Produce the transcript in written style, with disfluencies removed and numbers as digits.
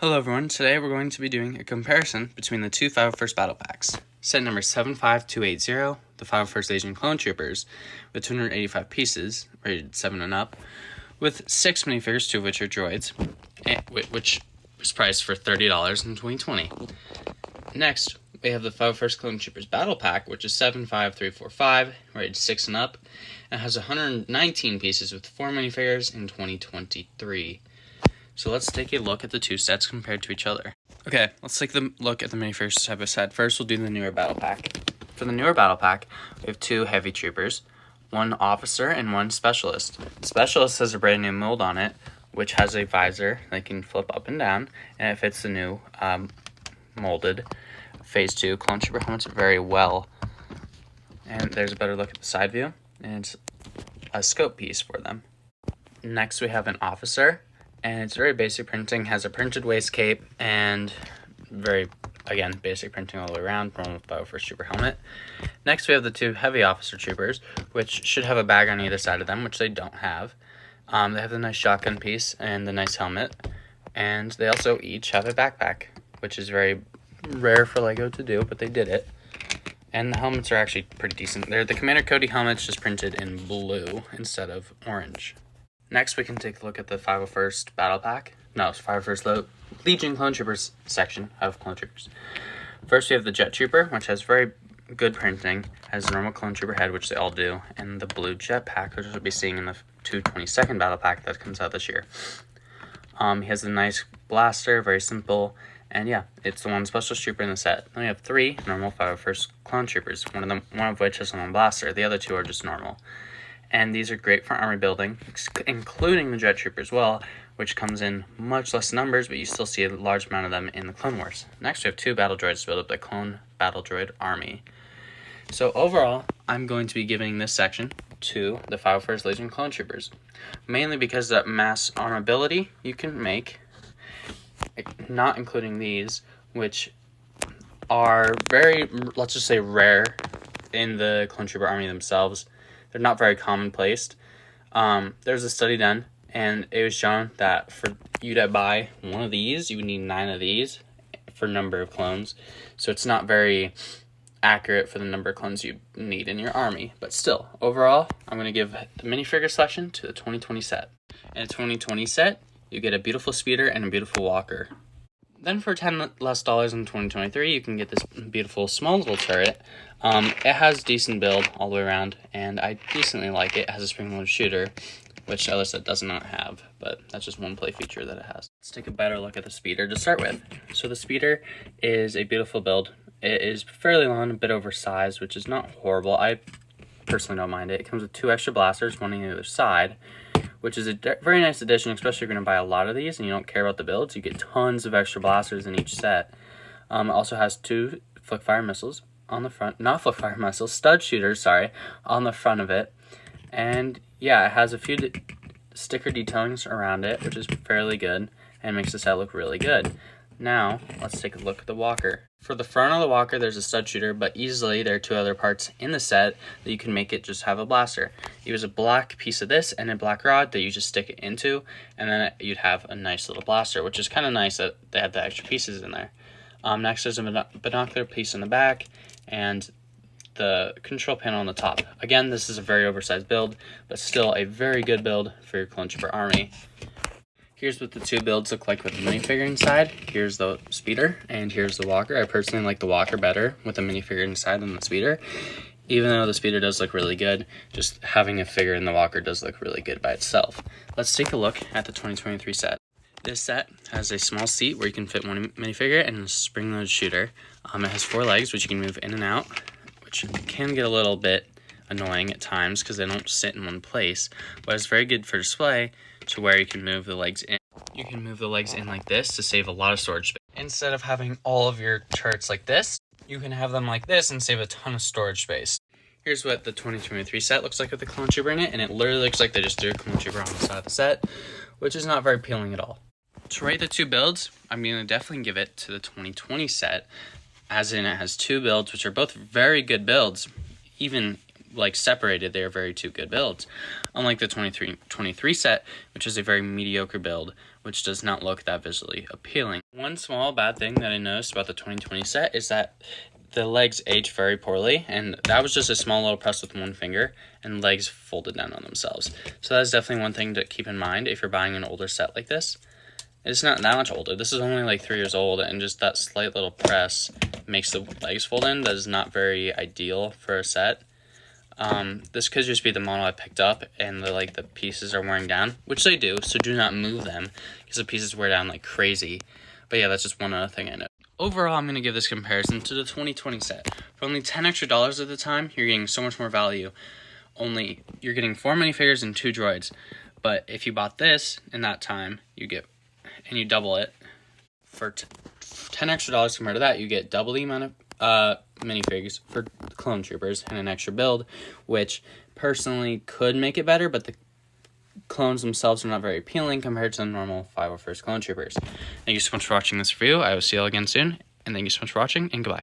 Hello everyone, today we're going to be doing a comparison between the two 501st Battle Packs. Set number 75280, the 501st Legion Clone Troopers, with 285 pieces, rated 7 and up, with 6 minifigures, 2 of which are droids, which was priced for $30 in 2020. Next, we have the 501st Clone Troopers Battle Pack, which is 75345, rated 6 and up, and has 119 pieces with 4 minifigures in 2023. So let's take a look at the two sets compared to each other. Okay, let's take a look at the minifigures type of set. First, we'll do the newer battle pack. For the newer battle pack, we have 2 heavy troopers, 1 officer, and 1 specialist. The specialist has a brand new mold on it, which has a visor that can flip up and down, and it fits the new molded Phase 2 Clone Trooper helmets very well. And there's a better look at the side view, and it's a scope piece for them. Next, we have an officer. And it's very basic printing, has a printed waist cape, and very, again, basic printing all the way around, normal 501st Trooper helmet. Next, we have the 2 heavy officer troopers, which should have a bag on either side of them, which they don't have. They have the nice shotgun piece and the nice helmet, and they also each have a backpack, which is very rare for LEGO to do, but they did it. And the helmets are actually pretty decent. They're the Commander Cody helmets, just printed in blue instead of orange. Next, we can take a look at the 501st Battle Pack. No, it's 501st Legion Clone Troopers section of Clone Troopers. First, we have the Jet Trooper, which has very good printing, has a normal Clone Trooper head, which they all do, and the blue Jet Pack, which we'll be seeing in the 222nd Battle Pack that comes out this year. He has a nice blaster, very simple, and yeah, it's the one Specialist Trooper in the set. Then we have 3 normal 501st Clone Troopers, one of which has a normal blaster. The other 2 are just normal. And these are great for army building, including the Jet Trooper as well, which comes in much less numbers, but you still see a large amount of them in the Clone Wars. Next, we have 2 battle droids to build up the Clone Battle Droid Army. So overall, I'm going to be giving this section to the 501st Legion Clone Troopers, mainly because that mass armability you can make, not including these, which are very, let's just say, rare in the Clone Trooper Army themselves. They're not very commonplace. There's a study done, and it was shown that for you to buy one of these, you would need 9 of these for number of clones. So it's not very accurate for the number of clones you need in your army. But still, overall, I'm going to give the minifigure selection to the 2020 set. In a 2020 set, you get a beautiful speeder and a beautiful walker. Then for $10 less in 2023, you can get this beautiful small little turret. It has decent build all the way around, and I decently like it. It has a spring-loaded shooter, which the other set does not have, but that's just one play feature that it has. Let's take a better look at the speeder to start with. So the speeder is a beautiful build. It is fairly long, a bit oversized, which is not horrible. I personally don't mind it. It comes with 2 extra blasters, one on the other side, which is a very nice addition, especially if you're going to buy a lot of these and you don't care about the builds. You get tons of extra blasters in each set. It also has 2 flick-fire missiles on the front. Not flick-fire missiles, stud shooters, sorry, on the front of it. And yeah, it has a few sticker detailings around it, which is fairly good and makes the set look really good. Now, let's take a look at the walker. For the front of the walker, there's a stud shooter, but easily there are 2 other parts in the set that you can make it just have a blaster. You use a black piece of this and a black rod that you just stick it into, and then you'd have a nice little blaster, which is kind of nice that they have the extra pieces in there. Next, there's a binocular piece in the back, and the control panel on the top. Again, this is a very oversized build, but still a very good build for your Clone Trooper army. Here's what the 2 builds look like with the minifigure inside. Here's the speeder, and here's the walker. I personally like the walker better with the minifigure inside than the speeder. Even though the speeder does look really good, just having a figure in the walker does look really good by itself. Let's take a look at the 2023 set. This set has a small seat where you can fit 1 minifigure and a spring-loaded shooter. It has 4 legs, which you can move in and out, which can get a little bit annoying at times because they don't sit in one place, but it's very good for display to where you can move the legs in. You can move the legs in like this to save a lot of storage space. Instead of having all of your turrets like this, you can have them like this and save a ton of storage space. Here's what the 2023 set looks like with the Clone Trooper in it, and it literally looks like they just threw a Clone Trooper on the side of the set, which is not very appealing at all. To rate the 2 builds, I'm going to definitely give it to the 2020 set, as in it has 2 builds, which are both very good builds, even like separated, they are very two good builds. Unlike the 23 set, which is a very mediocre build, which does not look that visually appealing. One small bad thing that I noticed about the 2020 set is that the legs age very poorly, and that was just a small little press with one finger, and legs folded down on themselves. So that's definitely one thing to keep in mind if you're buying an older set like this. It's not that much older. This is only like 3 years old, and just that slight little press makes the legs fold in. That is not very ideal for a set. This could just be the model I picked up, and the pieces are wearing down, which they do, so do not move them, because the pieces wear down like crazy. But yeah, that's just one other thing I know. Overall, I'm going to give this comparison to the 2020 set. For only $10 extra at the time, you're getting so much more value. Only, you're getting 4 minifigures and 2 droids. But if you bought this in that time, and you double it, for $10 extra compared to that, you get double the amount of minifigures for Clone Troopers and an extra build, which personally could make it better, but the clones themselves are not very appealing compared to the normal 501st Clone Troopers. Thank you so much for watching this review. I will see you all again soon, and thank you so much for watching, and goodbye.